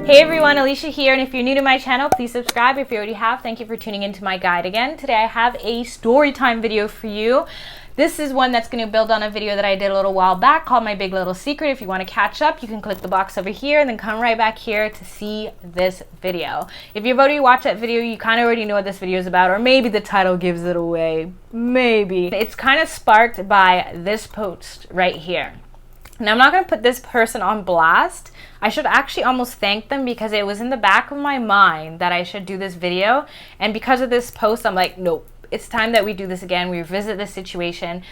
Hey everyone, Alicia here, and if you're new to my channel, please subscribe. If you already have, thank you for tuning into my guide again. Today I have a story time video for you. This is one that's going to build on a video that I did a little while back called My Big Little Secret. If you want to catch up, you can click the box over here and then come right back here to see this video. If you've already watched that video, you kind of already know what this video is about, or maybe the title gives it away. Maybe. It's kind of sparked by this post right here. Now, I'm not going to put this person on blast. I should actually almost thank them because it was in the back of my mind that I should do this video. And because of this post, I'm like, nope, it's time that we do this again. We revisit this situation.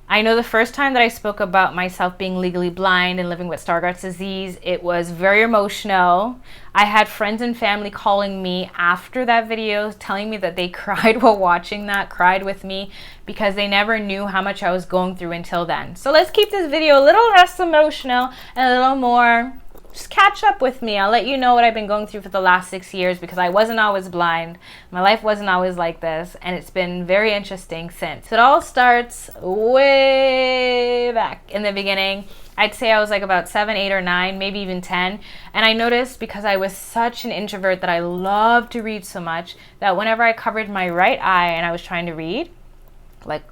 I know the first time that I spoke about myself being legally blind and living with Stargardt's disease, it was very emotional. I had friends and family calling me after that video, telling me that they cried while watching that, cried with me, because they never knew how much I was going through until then. So let's keep this video a little less emotional and a little more, just catch up with me. I'll let you know what I've been going through for the last 6 years because I wasn't always blind. My life wasn't always like this, and it's been very interesting since. It all starts way back in the beginning. I'd say I was like about 7, 8, or 9, maybe even 10. And I noticed because I was such an introvert that I loved to read so much that whenever I covered my right eye and I was trying to read, like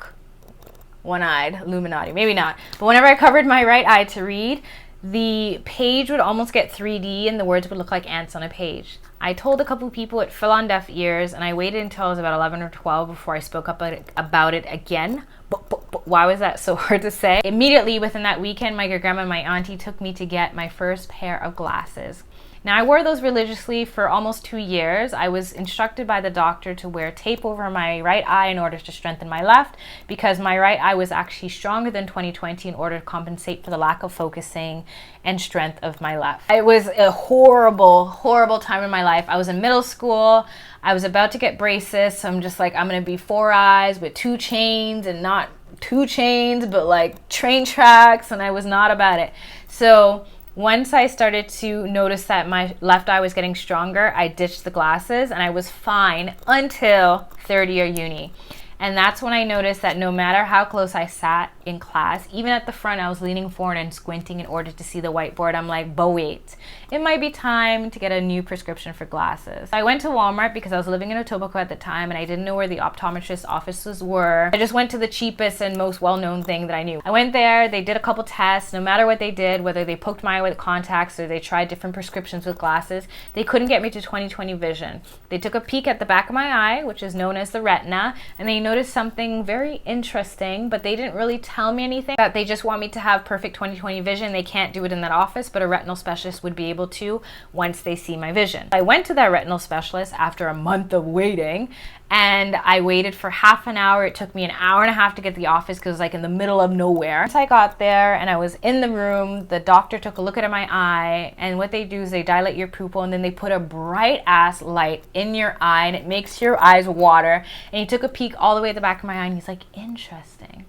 one-eyed, Illuminati, maybe not, but whenever I covered my right eye to read, the page would almost get 3D and the words would look like ants on a page. I told a couple people it fell on deaf ears, and I waited until I was about 11 or 12 before I spoke up about it again. But why was that so hard to say? Immediately within that weekend, my grandma and my auntie took me to get my first pair of glasses. Now, I wore those religiously for almost 2 years. I was instructed by the doctor to wear tape over my right eye in order to strengthen my left because my right eye was actually stronger than 20/20 in order to compensate for the lack of focusing and strength of my left. It was a horrible, horrible time in my life. I was in middle school. I was about to get braces, so I'm just like, I'm going to be 4 eyes with 2 chains, and not 2 chains, but like train tracks, and I was not about it. So once I started to notice that my left eye was getting stronger, I ditched the glasses and I was fine until third year uni. And that's when I noticed that no matter how close I sat in class, even at the front, I was leaning forward and squinting in order to see the whiteboard. I'm like, but wait, it might be time to get a new prescription for glasses. I went to Walmart because I was living in Etobicoke at the time and I didn't know where the optometrist offices were. I just went to the cheapest and most well-known thing that I knew. I went there, they did a couple tests. No matter what they did, whether they poked my eye with contacts or they tried different prescriptions with glasses, they couldn't get me to 20/20 vision. They took a peek at the back of my eye, which is known as the retina, and they noticed something very interesting, but they didn't really tell me anything. That they just want me to have perfect 20/20 vision. They can't do it in that office, but a retinal specialist would be able to once they see my vision. I went to that retinal specialist after a month of waiting, and I waited for half an hour. It took me an hour and a half to get to the office because it was like in the middle of nowhere. Once I got there and I was in the room, the doctor took a look at my eye, and what they do is they dilate your pupil and then they put a bright ass light in your eye and it makes your eyes water. And he took a peek all the way at the back of my eye and he's like, interesting.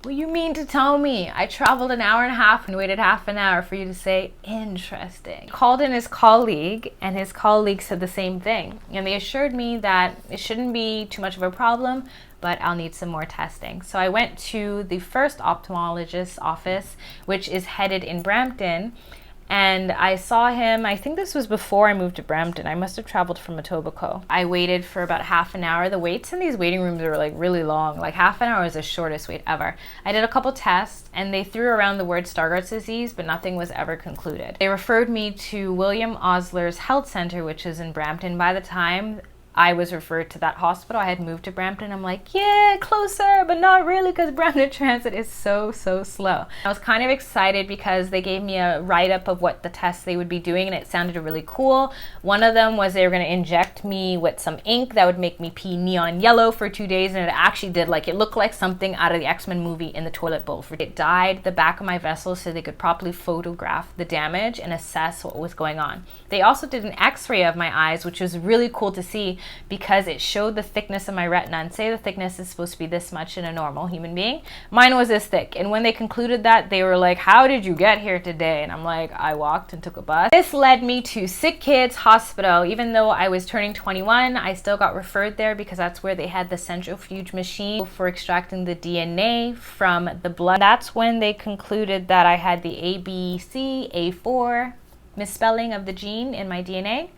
What do you mean to tell me? I traveled an hour and a half and waited half an hour for you to say interesting. He called in his colleague, and his colleague said the same thing. And they assured me that it shouldn't be too much of a problem, but I'll need some more testing. So I went to the first ophthalmologist's office, which is headed in Brampton. And I saw him, I think this was before I moved to Brampton. I must have traveled from Etobicoke. I waited for about half an hour. The waits in these waiting rooms are like really long. Like half an hour is the shortest wait ever. I did a couple tests and they threw around the word Stargardt's disease, but nothing was ever concluded. They referred me to William Osler's Health Center, which is in Brampton. By the time I was referred to that hospital, I had moved to Brampton. I'm like, yeah, closer, but not really because Brampton Transit is so slow. I was kind of excited because they gave me a write-up of what the tests they would be doing, and it sounded really cool. One of them was they were going to inject me with some ink that would make me pee neon yellow for 2 days, and it actually did. Like, it looked like something out of the X-Men movie in the toilet bowl. It dyed the back of my vessel so they could properly photograph the damage and assess what was going on. They also did an X-ray of my eyes, which was really cool to see because it showed the thickness of my retina. And say the thickness is supposed to be this much in a normal human being. Mine was this thick. And when they concluded that, they were like, how did you get here today? And I'm like, I walked and took a bus. This led me to Sick Kids Hospital. Even though I was turning 21, I still got referred there because that's where they had the centrifuge machine for extracting the DNA from the blood. That's when they concluded that I had the ABC, A4, misspelling of the gene in my DNA.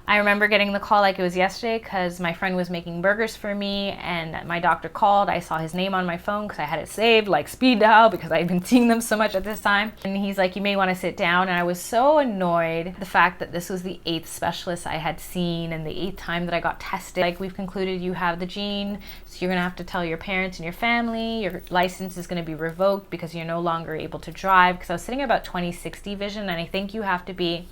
I remember getting the call like it was yesterday because my friend was making burgers for me and my doctor called. I saw his name on my phone because I had it saved like speed dial because I had been seeing them so much at this time. And he's like, you may want to sit down. And I was so annoyed the fact that this was the 8th specialist I had seen and the 8th time that I got tested. Like, we've concluded you have the gene, so you're gonna have to tell your parents and your family. Your license is gonna be revoked because you're no longer able to drive. Because I was sitting at about 20/60 vision, and I think you have to be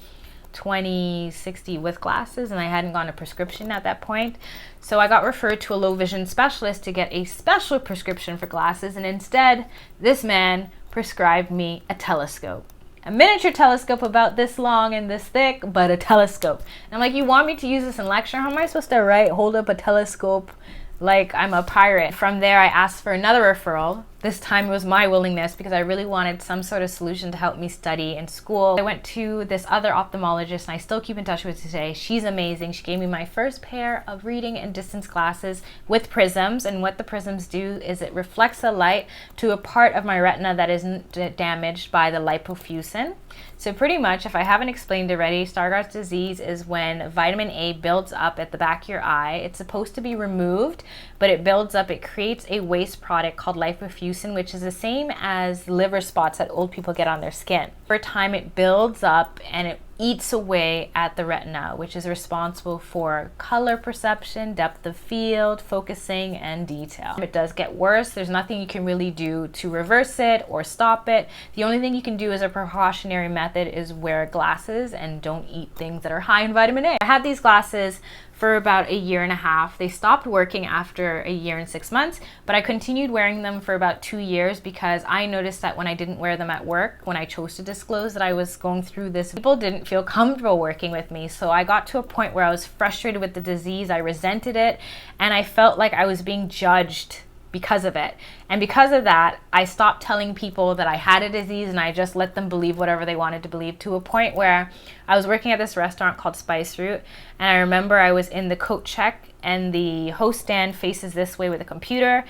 20/60 with glasses, and I hadn't gotten a prescription at that point. So I got referred to a low vision specialist to get a special prescription for glasses, and instead this man prescribed me a telescope. A miniature telescope about this long and this thick, but a telescope. And I'm like, you want me to use this in lecture? How am I supposed to hold up a telescope like I'm a pirate? From there, I asked for another referral. This time it was my willingness because I really wanted some sort of solution to help me study in school. I went to this other ophthalmologist, and I still keep in touch with her today. She's amazing. She gave me my first pair of reading and distance glasses with prisms, and what the prisms do is it reflects the light to a part of my retina that isn't damaged by the lipofuscin. So pretty much, if I haven't explained already, Stargardt's disease is when vitamin A builds up at the back of your eye. It's supposed to be removed, but it builds up. It creates a waste product called lipofuscin, which is the same as liver spots that old people get on their skin. Over time, it builds up and it eats away at the retina, which is responsible for color perception, depth of field, focusing, and detail. It does get worse. There's nothing you can really do to reverse it or stop it. The only thing you can do as a precautionary method is wear glasses and don't eat things that are high in vitamin A. I had these glasses for about 1.5 years. They stopped working after 1 year and 6 months, but I continued wearing them for about 2 years because I noticed that when I didn't wear them at work, when I chose to disclose that I was going through this, people didn't feel comfortable working with me. So I got to a point where I was frustrated with the disease, I resented it, and I felt like I was being judged because of it. And because of that, I stopped telling people that I had a disease, and I just let them believe whatever they wanted to believe, to a point where I was working at this restaurant called Spice Route, and I remember I was in the coat check and the host stand faces this way with a computer,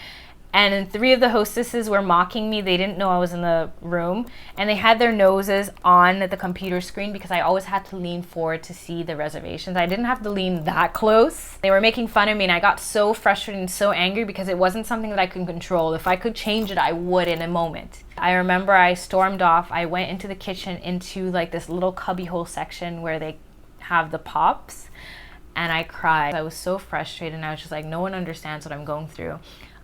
and 3 of the hostesses were mocking me. They didn't know I was in the room, and they had their noses on the computer screen because I always had to lean forward to see the reservations. I didn't have to lean that close. They were making fun of me, and I got so frustrated and so angry because it wasn't something that I could control. If I could change it, I would in a moment. I remember I stormed off. I went into the kitchen, into like this little cubbyhole section where they have the pops, and I cried. I was so frustrated, and I was just like, no one understands what I'm going through.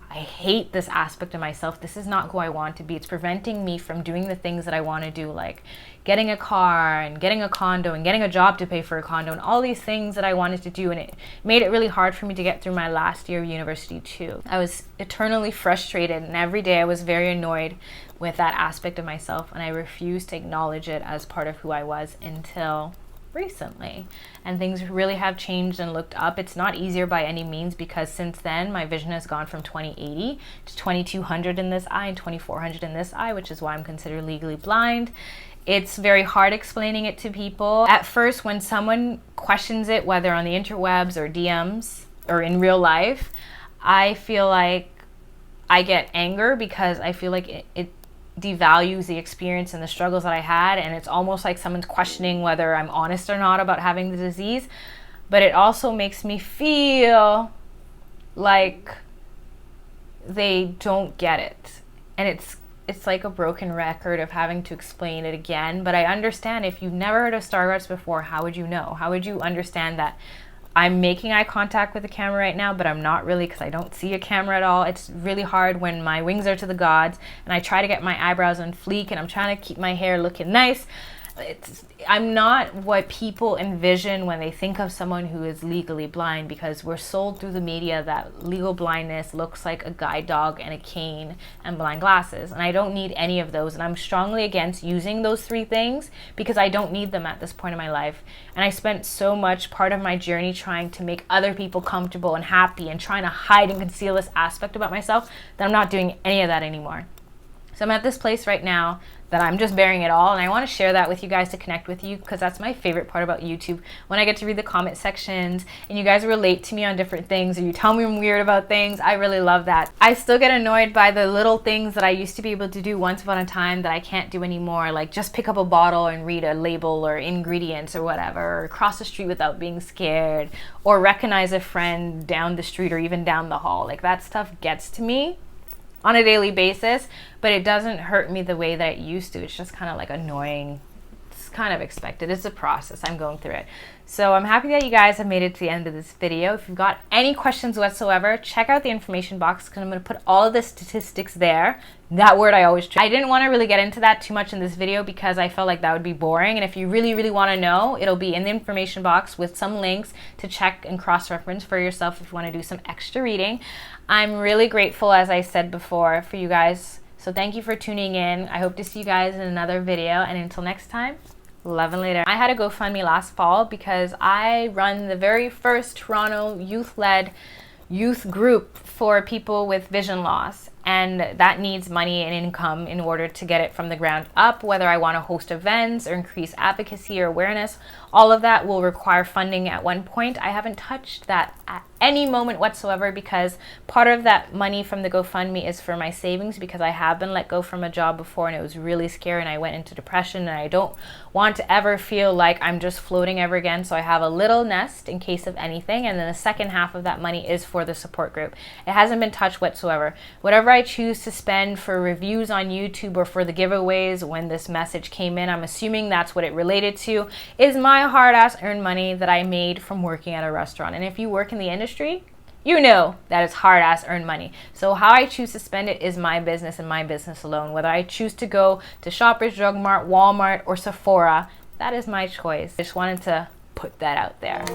I hate this aspect of myself. This is not who I want to be. It's preventing me from doing the things that I want to do, like getting a car and getting a condo and getting a job to pay for a condo and all these things that I wanted to do. And it made it really hard for me to get through my last year of university too. I was eternally frustrated, and every day I was very annoyed with that aspect of myself, and I refused to acknowledge it as part of who I was until recently, and things really have changed and looked up. It's not easier by any means, because since then my vision has gone from 20/80 to 2200 in this eye and 2400 in this eye, which is why I'm considered legally blind. It's very hard explaining it to people. At first, when someone questions it, whether on the interwebs or DMs or in real life, I feel like I get anger because I feel like it devalues the experience and the struggles that I had, and it's almost like someone's questioning whether I'm honest or not about having the disease. But it also makes me feel like they don't get it, and it's like a broken record of having to explain it again. But I understand, if you've never heard of Stargardt's before, how would you know? How would you understand that I'm making eye contact with the camera right now, but I'm not really, because I don't see a camera at all. It's really hard when my wings are to the gods and I try to get my eyebrows on fleek and I'm trying to keep my hair looking nice. I'm not what people envision when they think of someone who is legally blind, because we're sold through the media that legal blindness looks like a guide dog and a cane and blind glasses, and I don't need any of those, and I'm strongly against using those 3 things because I don't need them at this point in my life. And I spent so much part of my journey trying to make other people comfortable and happy and trying to hide and conceal this aspect about myself that I'm not doing any of that anymore. So I'm at this place right now that I'm just bearing it all, and I want to share that with you guys to connect with you, because that's my favorite part about YouTube, when I get to read the comment sections and you guys relate to me on different things, or you tell me I'm weird about things. I really love that. I still get annoyed by the little things that I used to be able to do once upon a time that I can't do anymore, like just pick up a bottle and read a label or ingredients or whatever, or cross the street without being scared, or recognize a friend down the street or even down the hall. Like, that stuff gets to me on a daily basis, but it doesn't hurt me the way that it used to. It's just kind of like annoying. It's kind of expected. It's a process. I'm going through it. So I'm happy that you guys have made it to the end of this video. If you've got any questions whatsoever, check out the information box, because I'm going to put all of the statistics there. That word I always try. I didn't want to really get into that too much in this video because I felt like that would be boring. And if you really, really want to know, it'll be in the information box with some links to check and cross-reference for yourself if you want to do some extra reading. I'm really grateful, as I said before, for you guys. So thank you for tuning in. I hope to see you guys in another video. And until next time, love and later. I had a GoFundMe last fall because I run the very first Toronto youth-led youth group for people with vision loss. And that needs money and income in order to get it from the ground up. Whether I want to host events or increase advocacy or awareness, all of that will require funding at one point. I haven't touched that at any moment whatsoever, because part of that money from the GoFundMe is for my savings, because I have been let go from a job before and it was really scary and I went into depression, and I don't want to ever feel like I'm just floating ever again. So I have a little nest in case of anything, and then the second half of that money is for the support group. It hasn't been touched whatsoever. Whatever I choose to spend for reviews on YouTube or for the giveaways, when this message came in, I'm assuming that's what it related to, is my hard-ass earned money that I made from working at a restaurant. And if you work in the industry, you know that it's hard-ass earned money. So how I choose to spend it is my business and my business alone. Whether I choose to go to Shoppers Drug Mart, Walmart, or Sephora, that is my choice. I just wanted to put that out there.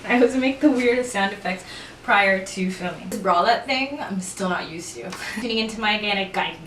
I always make the weirdest sound effects prior to filming. This bralette thing, I'm still not used to. Tuning into my organic guide.